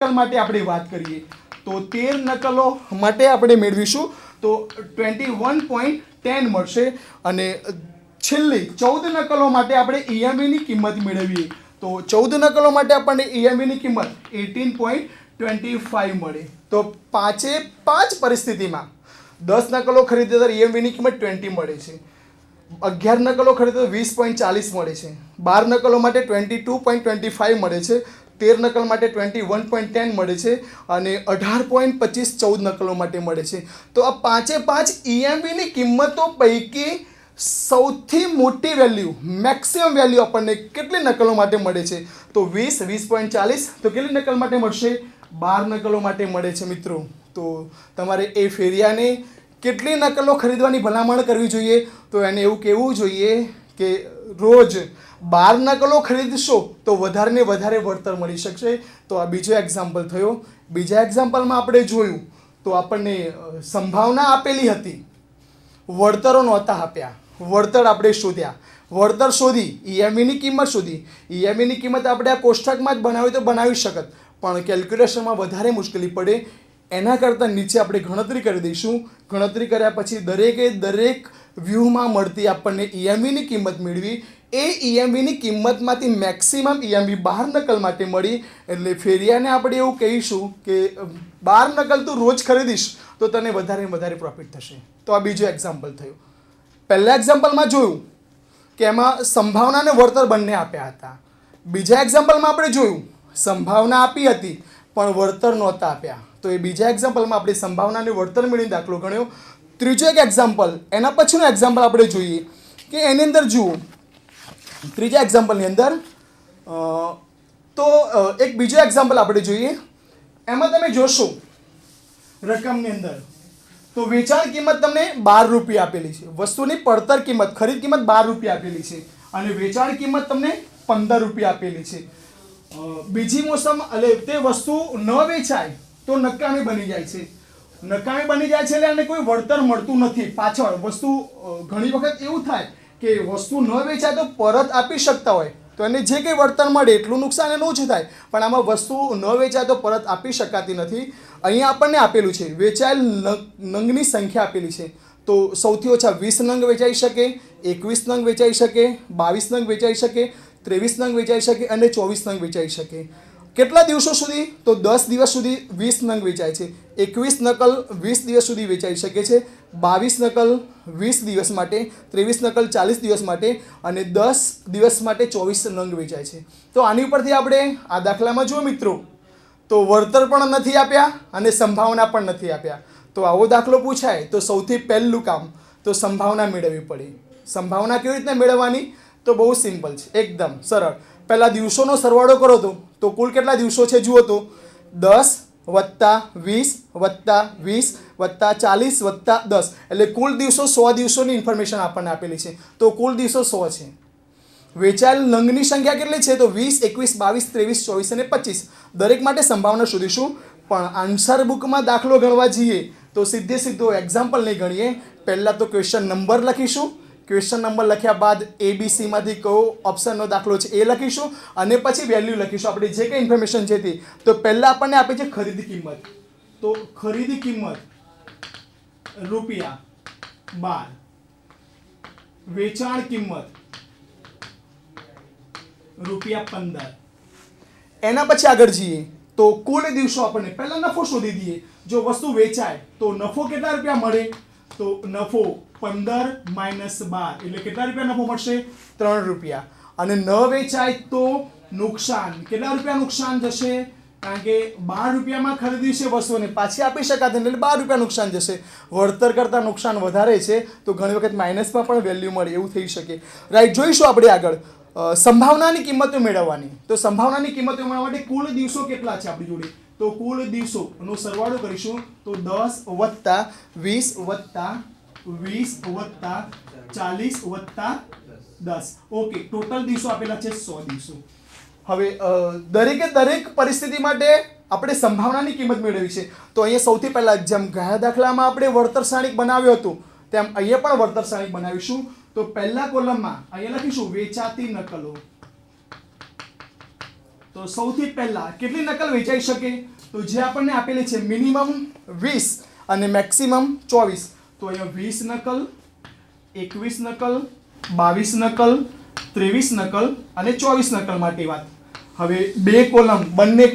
નકલ માટે આપણે વાત કરીએ તો 13 નકલો માટે આપણે મેળવીશું તો 21.10 મળશે અને છેલ્લી 14 નકલો માટે આપણે ઈએમવીની કિંમત મેળવીએ તો 14 નકલો માટે આપણને ઈએમવીની કિંમત 18.25 મળે તો 5 પરિસ્થિતિમાં 10 નકલો ખરીદે તો ઈએમવીની કિંમત 20 મળે છે, 11 નકલો ખરીદે તો 20.40 મળે છે, 12 નકલો માટે 22.25 મળે છે, 13 નકલ માટે 21.10 મળે છે અને 18.25 14 નકલો માટે મળે છે. તો આ 5 ઈએમવીની કિંમતો પૈકી સૌથી મોટી વેલ્યુ મેક્સિમમ વેલ્યુ આપણને કેટલી નકલો માટે મળે છે તો 20, 20.40. તો કેટલી નકલ માટે મળશે? 12 નકલો માટે મળે છે મિત્રો. તો તમારે એ ફેરિયાને કેટલી નકલો ખરીદવાની ભલામણ કરવી જોઈએ તો એને એવું કહેવું જોઈએ કે રોજ 12 નકલો ખરીદશો તો વધારે ને વધારે વળતર મળી શકશે. તો આ બીજો એક્ઝામ્પલ થયો. બીજા એક્ઝામ્પલમાં આપણે જોયું તો આપણને સંભાવના આપેલી હતી, વળતરો નહોતા આપ્યા, વળતર આપણે શોધ્યા, વળતર શોધી ઈએમવીની કિંમત શોધી. ઈએમવીની કિંમત આપણે આ કોષ્ટકમાં જ બનાવી તો બનાવી શકત પણ કેલ્ક્યુલેશનમાં વધારે મુશ્કેલી પડે. એના કરતાં નીચે આપણે ગણતરી કરી દઈશું. ગણતરી કર્યા પછી દરેક વ્યૂહમાં મળતી આપણને ઈએમવીની કિંમત મેળવી. એ ઈએમવીની કિંમતમાંથી મેક્સિમમ ઈએમવી 12 નકલ માટે મળી. એટલે ફેરિયાને આપણે એવું કહીશું કે 12 નકલ તું રોજ ખરીદીશ તો તને વધારે ને વધારે પ્રોફિટ થશે. તો આ બીજો એક્ઝામ્પલ થયું. પહેલા એક્ઝામ્પલમાં જોયું કે એમાં સંભાવના અને વળતર બંને આપ્યા હતા. બીજા એક્ઝામ્પલમાં આપણે જોયું સંભાવના આપી હતી પણ વળતર નહોતા આપ્યા. તો એ બીજા એક્ઝામ્પલમાં આપણે સંભાવના અને વળતર મેળવીને દાખલો ગણ્યો. ત્રીજો એક એક્ઝામ્પલ એના પછીનો એક્ઝામ્પલ આપણે જોઈએ કે એની અંદર જુઓ ત્રીજા એક્ઝામ્પલની અંદર તો એક બીજો એક્ઝામ્પલ આપણે જોઈએ. એમાં તમે જોશો રકમની અંદર તો વેચાણ કિંમત તમને 12 રૂપિયા આપેલી છે, વસ્તુની પડતર કિંમત ખરીદ કિંમત 12 રૂપિયા આપેલી છે અને વેચાણ કિંમત તમને 15 રૂપિયા આપેલી છે. બીજી મોસમ એટલે તે વસ્તુ ન વેચાય તો નકામી બની જાય છે. નકામી બની જાય છે એટલે એને કોઈ વળતર મળતું નથી પાછળ. વસ્તુ ઘણી વખત એવું થાય કે વસ્તુ ન વેચાય તો પરત આપી શકતા હોય તો એને જે કંઈ વળતર મળે એટલું નુકસાન એનું ઓછું થાય પણ આમાં વસ્તુ ન વેચાય તો પરત આપી શકાતી નથી. અહીંયા આપણને આપેલું છે વેચાયેલ નંગની સંખ્યા આપેલી છે તો સૌથી ઓછા 20 નંગ વેચાઈ શકે, 21 નંગ વેચાઈ શકે, 22 નંગ વેચાઈ શકે, 23 નંગ વેચાઈ શકે અને 24 નંગ વેચાઈ શકે. કેટલા દિવસો સુધી? તો 10 દિવસ સુધી 20 નંગ વેચાય છે, 21 નકલ 20 દિવસ સુધી વેચાઈ શકે છે, 22 નકલ 20 દિવસ માટે, 23 નકલ 40 દિવસ માટે અને 10 દિવસ માટે 24 નંગ વેચાય છે. તો આની ઉપરથી આપણે આ દાખલામાં જુઓ મિત્રો તો વળતર પણ નથી આપ્યા અને સંભાવના પણ નથી આપ્યા. તો આવો દાખલો પૂછાય તો સૌથી પહેલું કામ તો સંભાવના મેળવવી પડે. સંભાવના કેવી રીતના મેળવવાની? તો બહુ સિમ્પલ છે, એકદમ સરળ. પહેલાં દિવસોનો સરવાળો કરો તો કુલ કેટલા દિવસો છે જુઓ તો 10 + 20 + 20 + 40 + 10 એટલે કુલ દિવસો 100 દિવસોની ઇન્ફોર્મેશન આપણને આપેલી છે. તો કુલ દિવસો 100 છે. વેચાયેલ નંગની સંખ્યા કેટલી છે? તો 20, 21, 22, 23, 24 અને 25. દરેક માટે સંભાવના શોધીશું પણ આન્સર બુકમાં દાખલો ગણવા જઈએ તો સીધો એક્ઝામ્પલ નહીં ગણીએ. પહેલાં તો ક્વેશ્ચન નંબર લખીશું, ક્વેશ્ચન નંબર લખ્યા બાદ ABCમાંથી કયો ઓપ્શનનો દાખલો છે એ લખીશું અને પછી વેલ્યુ લખીશું આપણે જે કંઈ ઇન્ફોર્મેશન છે તે. તો પહેલાં આપણને આપે છે ખરીદી કિંમત. તો ખરીદી કિંમત રૂપિયા 12, વેચાણ કિંમત રૂપિયા 15. એના પછી આગળ જઈએ તો કુલ દિવસો આપણને પહેલા નફો શોધી દઈએ. જો વસ્તુ વેચાય તો નફો કેટલા રૂપિયા મળે? તો નફો 15 - 12 એટલે કેટલા રૂપિયા નફો મળશે? 3 રૂપિયા. અને ન વેચાય તો નુકસાન કેટલા રૂપિયા નુકસાન જશે? કારણ કે 12 રૂપિયામાં ખરીદી છે વસ્તુને પાછી આપી શકાતી એટલે 12 રૂપિયા નુકસાન જશે. વળતર કરતાં નુકસાન વધારે છે તો ઘણી વખત માઇનસમાં પણ વેલ્યુ મળે એવું થઈ શકે. રાઈટ, જોઈશું આપણે આગળ સંભાવનાની કિંમતો મેળવવાની. તો સંભાવનાની કિંમતો મેળવવા માટે કુલ દિવસો કેટલા છે આપણી જોડે? તો કુલ દિવસોનો સરવાળો કરીશું તો 10 + 20 + 20 + 40 + 10. ઓકે, ટોટલ દિવસો આપેલા છે 100 દિવસો. હવે દરેક પરિસ્થિતિ માટે આપણે સંભાવનાની કિંમત મેળવી છે. તો અહીંયા સૌથી પહેલાં જેમ ગયા દાખલામાં આપણે વળતર સારણી બનાવ્યો હતો તેમ અહીંયા પણ વળતર સારણી બનાવીશું. તો પહેલા કોલમમાં અહીંયા લખીશું વેચાતી નકલો. તો તો સૌથી પહેલા કેટલી નકલ વેચાઈ શકે? તો જે આપણને આપેલી છે મિનિમમ 20 અને મેક્સિમમ 24. તો અહીંયા 20 નકલ, 21 નકલ, 22 નકલ, 23 નકલ અને 24 નકલ માટે વાત. હવે બે કોલમ, બંને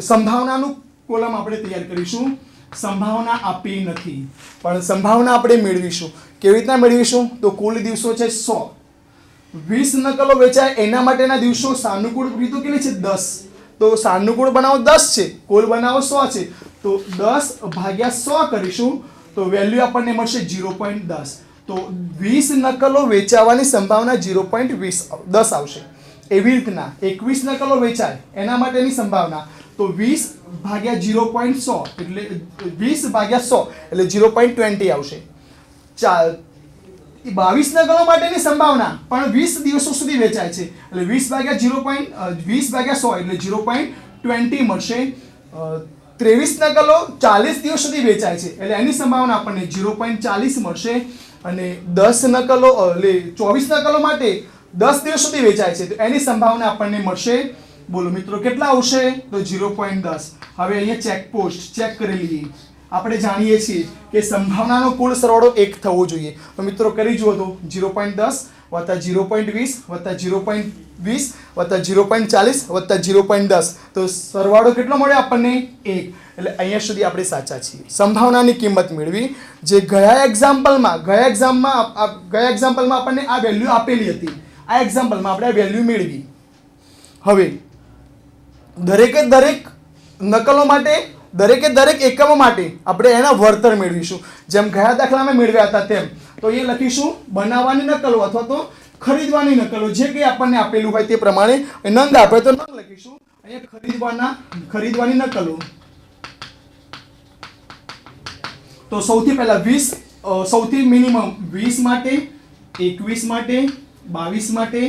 સંભાવનાનું કોલમ આપણે તૈયાર કરીશું. સંભાવના આપી નથી પણ સંભાવના આપણે મેળવીશું. કેવી રીતના મેળવીશું? તો કુલ દિવસો છે 100. 20 નકલો વેચાય એના માટેના દિવસો સાનુકૂળ રીતો કેટલી છે? 10. તો સાનુકૂળ બનાવો 10 છે, કુલ બનાવો 100 છે. તો 10 ભાગ્યા 100 કરીશું તો વેલ્યુ આપણને મળશે 0.10. તો 20 નકલો વેચાવાની સંભાવના 0.10 આવશે. એવી રીતના 21 નકલો વેચાય એના માટેની સંભાવના તો 20 ભાગ્યા 0.100 એટલે 20 ભાગ્યા 100 એટલે 0.20 આવશે. 22 નકલો માટેની સંભાવના પણ 20 દિવસો સુધી વેચાય છે એટલે 20 ભાગ્યા 100 એટલે 0.20 મળશે. 23 નકલો 40 દિવસ સુધી વેચાય છે એટલે એની સંભાવના આપણને 0.40 મળશે. અને 10 નકલો એટલે 24 નકલો માટે 10 દિવસ સુધી વેચાય છે તો એની સંભાવના આપણને મળશે. બોલો મિત્રો કેટલા આવશે? તો 0.10. હવે અહીંયા ચેક પોસ્ટ ચેક કરી લઈએ. આપણે જાણીએ છીએ કે સંભાવનાનો કુલ સરવાળો 1 થવો જોઈએ. તો મિત્રો કરી જુઓ તો 0.10 વત્તા 0.20 વત્તા 0.20 વત્તા 0.40 વત્તા 0.10 તો સરવાળો કેટલો મળ્યો આપણને? 1. એટલે અહીંયા સુધી આપણે સાચા છીએ. સંભાવનાની કિંમત મેળવી જે ગયા એક્ઝામ્પલમાં આપણને આ વેલ્યુ આપેલી હતી. આ એક્ઝામ્પલમાં આપણે આ વેલ્યુ મેળવી. હવે દરેકે દરેક નકલો માટે, દરેકે દરેક એકમો માટે આપણે એના વળતર મેળવીશું. જેમ ગયા દાખલામાં મેળવ્યા હતા તેમ તો એ લખીશું બનાવવાની નકલો અથવા તો ખરીદવાની નકલો. જે કંઈ આપણને આપેલું હોય તે પ્રમાણે નંગ આપે તો નંગ લખીશું. અહીંયા ખરીદવાની નકલો. તો સૌથી પહેલા 20 સૌથી મિનિમમ 20 માટે, 21 માટે, 22 માટે,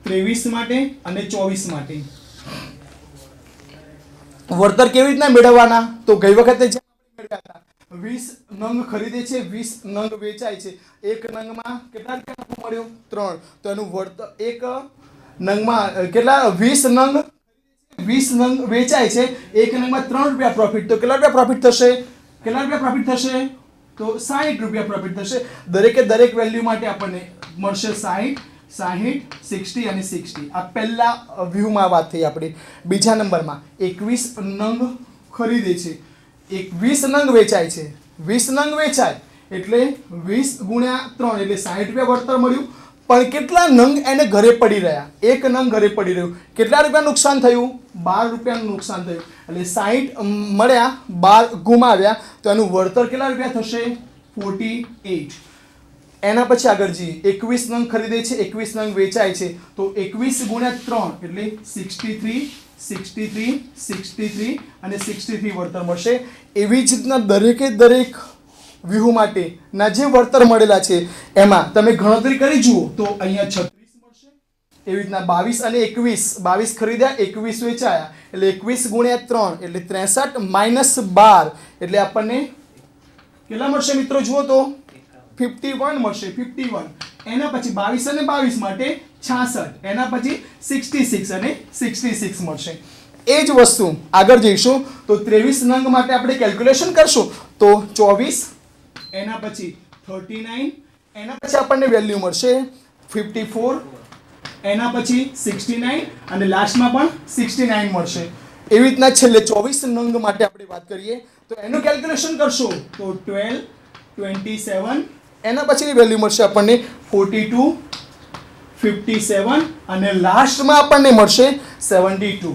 23 માટે અને 24 માટે. વળતર કેવી રીતના મેળવવાના? તો ગઈ વખતે જે મેળવ્યા હતા 20 નંગ ખરીદે છે, 20 નંગ વેચાય છે. એક નંગમાં કેટલા રૂપિયા મળ્યો? 3. તો એનું વળતર એક નંગમાં કેટલા? 20 નંગ વેચાય છે, એક નંગમાં 3 રૂપિયા પ્રોફિટ. તો કેટલા રૂપિયા પ્રોફિટ થશે? તો 60 રૂપિયા પ્રોફિટ થશે. દરેકે દરેક વેલ્યુ માટે આપણને મળશે 60, 60 અને 60. આ પહેલા વ્યૂમાં વાત થઈ આપણી. બીજા નંબરમાં 21 નંગ ખરીદે છે, 20 નંગ વેચાય છે. 20 નંગ વેચાય એટલે 20 ગુણ્યા 3 એટલે 60 રૂપિયા વળતર મળ્યું. પણ કેટલા નંગ એને ઘરે પડી રહ્યા? એક નંગ ઘરે પડી રહ્યું. કેટલા રૂપિયા નુકસાન થયું? 12 રૂપિયાનું નુકસાન થયું. એટલે 60 મળ્યા, 12 ગુમાવ્યા તો એનું વળતર કેટલા રૂપિયા થશે? 48. એના પછી આગળ જઈએ. 21 નંગ ખરીદે છે, 21 નંગ વેચાય છે તો 21 ગુણ્યા 3 એટલે 63, 63, 63 અને 63 વળતર મળશે. એવી જ રીતના દરેકે દરેક વ્યૂહ માટેના જે વળતર મળેલા છે એમાં તમે ગણતરી કરી જુઓ તો અહીંયા 36 મળશે. એવી રીતના 22 અને 21, 22 ખરીદ્યા, 21 વેચાયા એટલે 21 ગુણ્યા 3 એટલે 63 માઇનસ 12 એટલે આપણને કેટલા મળશે મિત્રો? જુઓ તો 51 મળશે. 51. એના પછી 22 અને 22 માટે 66. એના પછી 66 અને 66 મળશે. એ જ વસ્તુ આગળ જઈશું તો 23 નંગ માટે આપણે કેલ્ક્યુલેશન કરશું તો 24, એના પછી 39, એના પછી આપણને વેલ્યુ મળશે 54, એના પછી 69 અને લાસ્ટમાં પણ 69 મળશે. એવી રીતના છેલ્લે 24 નંગ માટે આપણે વાત કરીએ તો એનું કેલ્ક્યુલેશન કરશો તો 12, 27, એના પછીની વેલ્યુ મળશે આપણને 42, 57 અને લાસ્ટમાં આપણને મળશે 72.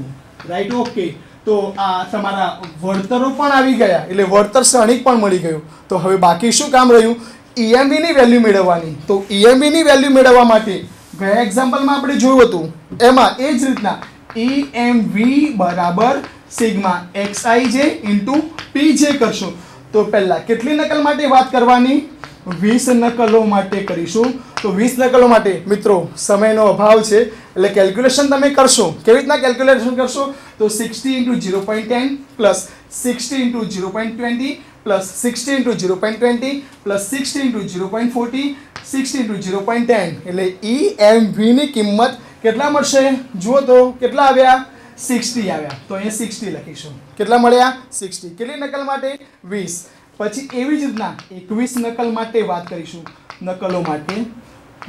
રાઈટ? ઓકે. તો આ તમારા વળતરો પણ આવી ગયા એટલે વળતર ક્ષણિક પણ મળી ગયું. તો હવે બાકી શું કામ રહ્યું? EMVની વેલ્યુ મેળવવાની. તો EMVની વેલ્યુ મેળવવા માટે ગયા એક્ઝામ્પલમાં આપણે જોયું હતું એમાં એ જ રીતના EMV બરાબર સિગ્મા XIJ ઇન્ટુ PJ કરશો. તો પહેલા કેટલી નકલ માટે વાત કરવાની? 20 નકલો માટે કરીશું. તો 20 નકલો માટે મિત્રો સમયનો અભાવ છે એટલે કેલ્ક્યુલેશન તમે કરશો. કેવી રીતના કેલ્ક્યુલેશન કરશો? તો 60 into 0.10 plus 60 into 0.20 plus 60 into 0.20 plus 60 into 0.40 60 into 0.10 એટલે EMVની કિંમત કેટલા મળશે? જુઓ તો કેટલા આવ્યા? 60 આવ્યા, તો અહીંયા 60 લખીશું. કેટલા મળ્યા? 60. કેટલી નકલ માટે? 20. પછી એવી જ રીતના 21 નકલ માટે વાત કરીશું. નકલો માટે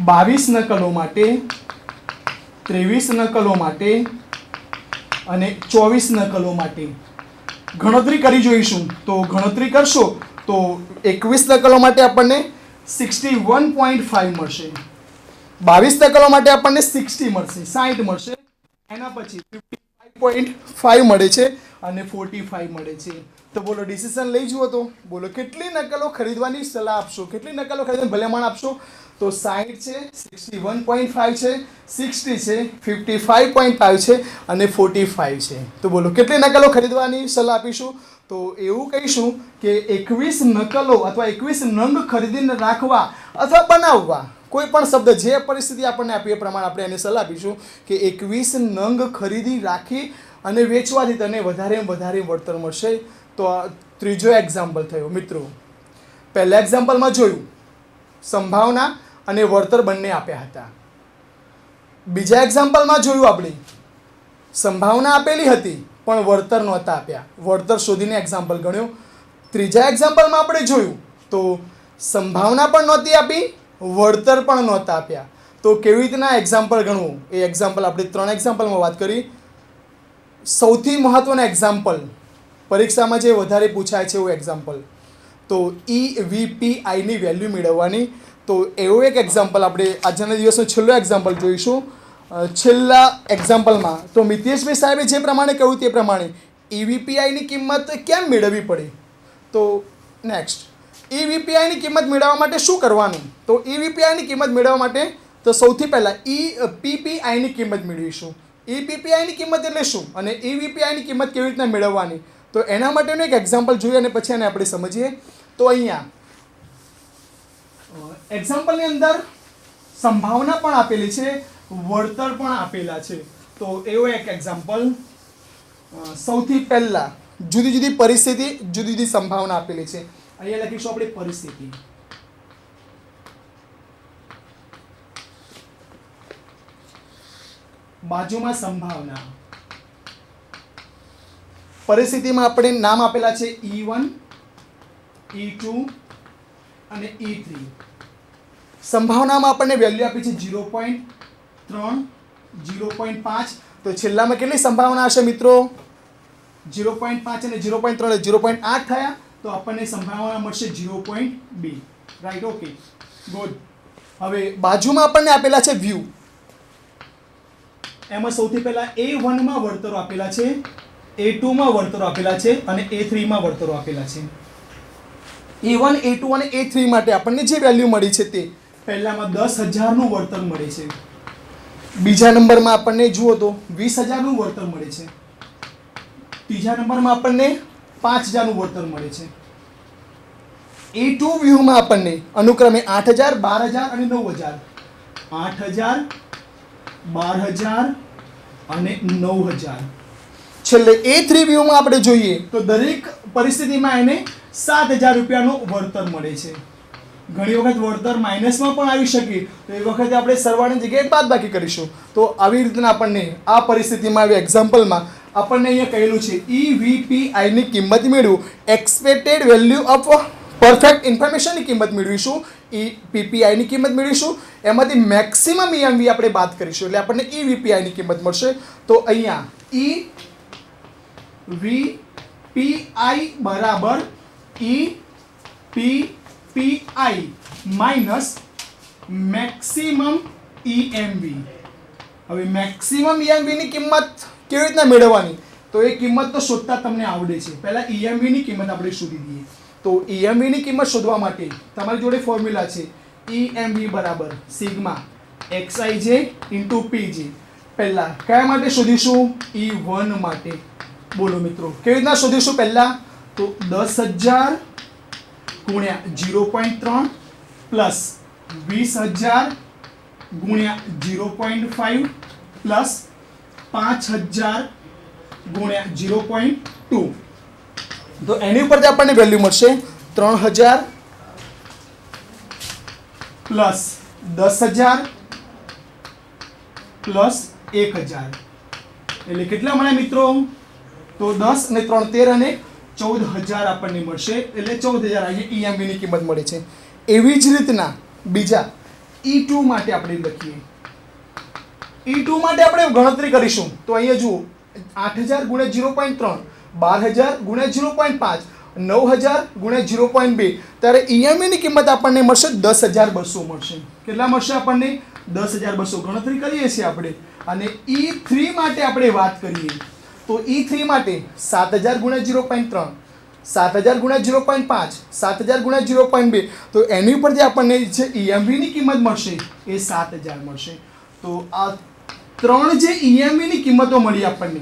22 નકલો માટે, 23 નકલો માટે અને 24 નકલો માટે ગણતરી કરી જોઈશું. તો ગણતરી કરશો તો 21 નકલો માટે આપણને 61.5 મળશે, 22 નકલો માટે આપણને 60 મળશે, 60 મળશે. એના પછી 55.5 મળે છે અને 45 મળે છે. તો બોલો ડિસિઝન લઈ જુઓ. તો બોલો કેટલી નકલો ખરીદવાની સલાહ આપશો? કેટલી નકલો ખરીદવાની ભલામણ આપશો? તો 60 છે, 61.5 છે, 60 છે, 55.5 છે અને 45 છે. તો બોલો કેટલી નકલો ખરીદવાની સલાહ આપીશું? તો એવું કહીશું કે 21 નકલો અથવા 21 નંગ ખરીદીને રાખવા અથવા બનાવવા, કોઈ પણ શબ્દ જે પરિસ્થિતિ આપણને આપી એ પ્રમાણે આપણે એને સલાહ આપીશું કે 21 નંગ ખરીદી રાખી અને વેચવાથી તને વધારે વળતર મળશે. તો આ ત્રીજો એક્ઝામ્પલ થયો મિત્રો. પહેલા એક્ઝામ્પલમાં જોયું સંભાવના અને વળતર બંને આપ્યા હતા. બીજા એક્ઝામ્પલમાં જોયું આપણે સંભાવના આપેલી હતી પણ વળતર નહોતા આપ્યા, વળતર શોધીને એક્ઝામ્પલ ગણ્યો. ત્રીજા એક્ઝામ્પલમાં આપણે જોયું તો સંભાવના પણ નહોતી આપી, વળતર પણ નહોતા આપ્યા. તો કેવી રીતના એક્ઝામ્પલ ગણવું એ એક્ઝામ્પલ આપણે 3 એક્ઝામ્પલમાં વાત કરી. સૌથી મહત્વના એક્ઝામ્પલ પરીક્ષામાં જે વધારે પૂછાય છે એવું એક્ઝામ્પલ, તો EVPIની વેલ્યુ મેળવવાની. તો એવું એક એક્ઝામ્પલ આપણે આજના દિવસનો છેલ્લો એક્ઝામ્પલ જોઈશું. છેલ્લા એક્ઝામ્પલમાં તો મિતેશભાઈ સાહેબે જે પ્રમાણે કહ્યું તે પ્રમાણે EVPIની કિંમત કેમ મેળવવી પડે? તો નેક્સ્ટ EVPIની કિંમત મેળવવા માટે શું કરવાનું? તો EVPIની કિંમત મેળવવા માટે તો સૌથી પહેલાં PPIની કિંમત મેળવીશું. PPIની કિંમત એટલે શું અને EVPIની કિંમત કેવી રીતના મેળવવાની? તો એના માટેનું એક એક્ઝામ્પલ જોઈએ અને પછી એને આપણે સમજીએ. તો અહીંયા એક્ઝામ્પલની અંદર સંભાવના પણ આપેલી છે, વળતર પણ આપેલા છે. તો એવો એક એક્ઝામ્પલ. સૌથી પહેલા જુદી જુદી પરિસ્થિતિ, જુદી જુદી સંભાવના આપેલી છે. અહીંયા લખીશું આપણે પરિસ્થિતિ. બાજુમાં સંભાવના. પરિસ્થિતિમાં આપણે નામ આપેલા છે E1, E2 અને E3. સંભાવનામાં આપણને વેલ્યુ આપી છે 0.3, 0.5. તો છેલ્લામાં કેટલી સંભાવના હશે મિત્રો? 0.5 અને 0.3 એટલે 0.8 થયા. તો આપણને સંભાવના મળશે 0.2. Right, okay, good. હવે બાજુમાં આપણને આપેલા છે વ્યૂ. એમાં સૌથી પહેલા A1માં વળતરો આપેલા છે, A2માં વળતરો આપેલા છે અને A3માં વળતરો આપેલા છે. A1, A2 અને A3 માટે આપણને જે વેલ્યુ મળી છે તે પહેલામાં 10,000નું વળતર મળે છે. બીજા નંબરમાં આપણને જુઓ તો 20,000નું વળતર મળે છે. ત્રીજા નંબરમાં આપણને 5,000નું વળતર મળે છે. A2 વ્યૂહમાં આપણને અનુક્રમે 8,000, 12,000 અને 9,000, 8,000, 12,000 અને 9,000. છેલ્લે A3 વ્યૂહમાં આપણે જોઈએ તો દરેક પરિસ્થિતિમાં એને 7,000 રૂપિયાનું વળતર મળે છે. ઘણી વખત વળતર માઇનસમાં પણ આવી શકે, તો એ વખતે આપણે સરવાળાની જગ્યાએ બાદબાકી કરીશું. તો આવી રીતના આપણને આ પરિસ્થિતિમાં આવી એક્ઝામ્પલમાં આપણને અહીંયા કહેલું છે EVPIની કિંમત મેળવું, એક્સપેક્ટેડ વેલ્યુ ઓફ પરફેક્ટ ઇન્ફોર્મેશનની કિંમત મેળવીશું, PPIની કિંમત મેળવીશું. એમાંથી મેક્સિમમ EMV આપણે બાદ કરીશું એટલે આપણને EVPIની કિંમત મળશે. તો અહીંયા EVPI બરાબર EPPI માઇનસ મેક્સિમમ EMV. હવે મેક્સિમમ EMVની કિંમત કેવી રીતના મેળવવાની? તો એ કિંમત તો શોધતા તમને આવડે છે. પહેલા EMVની કિંમત આપણે શોધી દઈએ. તો EMVની કિંમત શોધવા માટે તમારી જોડે ફોર્મ્યુલા છે EMV બરાબર સિગ્મા XIJ ઇન્ટુ PJ. પહેલા કયા માટે શોધીશું? E1 માટે. બોલો મિત્રો કેવી રીતના શોધીશું? પહેલા તો 10,000 ગુણ્યા 0.3 પ્લસ 20,000 ગુણ્યા 0.5 પ્લસ 5,000 ગુણ્યા 0.2. તો એની ઉપરથી આપણને વેલ્યુ મળશે 3,000 પ્લસ 10,000 પ્લસ 1,000. એટલે કેટલા મળ્યા મિત્રો? તો 10 અને 3 13 અને 14,000 આપણને મળશે, એટલે 14,000 અહીંયા EMB ની કિંમત મળે છે. એવી જ રીતના બીજા E2 માટે આપણે લખીએ. E2 માટે આપણે ગણતરી કરીશું તો અહીંયા જુઓ 8,000 ગુણ્યા 0.3, 12,000 ગુણ્યા 0.5, 9,000 ગુણ્યા 0.2, ત્યારે EMB ની કિંમત આપણને મળશે 10,200 મળશે. કેટલા મળશે આપણને? 10,200. ગણતરી કરીએ છીએ આપણે. અને E3 માટે આપણે વાત કરીએ તો E3 માટે 7,000 ગુણ્યા 0.3, 7,000 ગુણ્યા 0.5, 7,000 ગુણ્યા 0.2, તો એની ઉપર જે આપણને જે EMB ની કિંમત મળશે એ 7,000 મળશે. તો આ ત્રણ જે EMB ની કિંમતો મળી આપણને,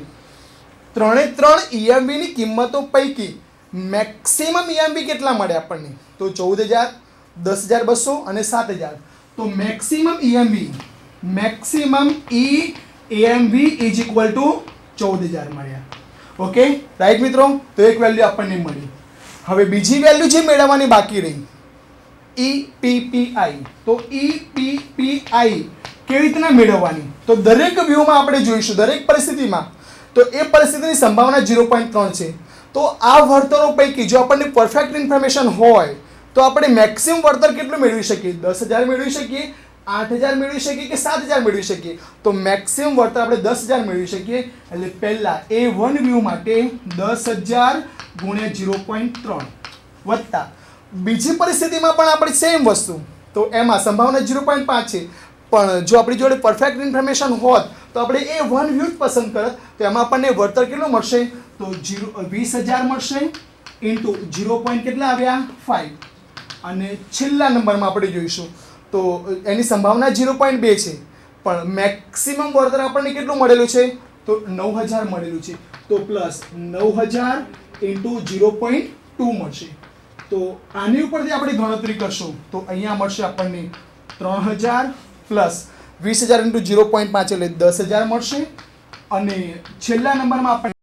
ત્રણે ત્રણ EMB ની કિંમતો પૈકી મેક્સિમમ EMB કેટલા મળે આપણને? તો 14,000, 10,200 અને 7,000. તો maximum EMB is equal to 14,000 મળ્યા. ઓકે રાઈટ મિત્રો? તો એક વેલ્યુ આપણને મળી. હવે બીજી વેલ્યુ જે મેળવવાની બાકી રહી EPPI. તો EPPI કેવી રીતના મેળવવાની? તો દરેક વ્યૂમાં આપણે જોઈશું, દરેક પરિસ્થિતિમાં. તો એ પરિસ્થિતિની સંભાવના 0.3 છે. તો આ વળતરો પૈકી જો આપણને પરફેક્ટ ઇન્ફોર્મેશન હોય તો આપણે મેક્સિમમ વળતર કેટલું મેળવી શકીએ? 10,000 મેળવી શકીએ, 8,000 મેળવી શકીએ કે 7,000 મેળવી શકીએ? તો મેક્સિમમ વળતર આપણે 10,000 મેળવી શકીએ. એટલે પહેલા A1 વ્યૂ માટે 10,000 ગુણ્યા 0.3 વત્તા બીજી પરિસ્થિતિમાં પણ આપણે સેમ વસ્તુ. તો એમાં સંભાવના 0.5 છે, પણ જો આપણી જોડે પરફેક્ટ ઇન્ફોર્મેશન હોત તો આપણે A1 વ્યૂ જ પસંદ કરત. તો એમાં આપણને વળતર કેટલું મળશે? તો 20,000 મળશે ઇન્ટુ 0. કેટલા આવ્યા? 5. અને છેલ્લા નંબરમાં આપણે જોઈશું તો એની સંભાવના 0.2 છે, પણ મેક્સિમમ વળતર આપણને કેટલું મળેલું છે? તો 9,000 મળેલું છે. તો પ્લસ 9,000 ઇન્ટુ 0.2 મળશે. તો આની ઉપરથી આપણે ગણતરી કરશું તો અહીંયા મળશે આપણને 3,000 પ્લસ 20,000 ઇન્ટુ 0.5 એટલે 10,000 મળશે. અને છેલ્લા નંબરમાં આપણે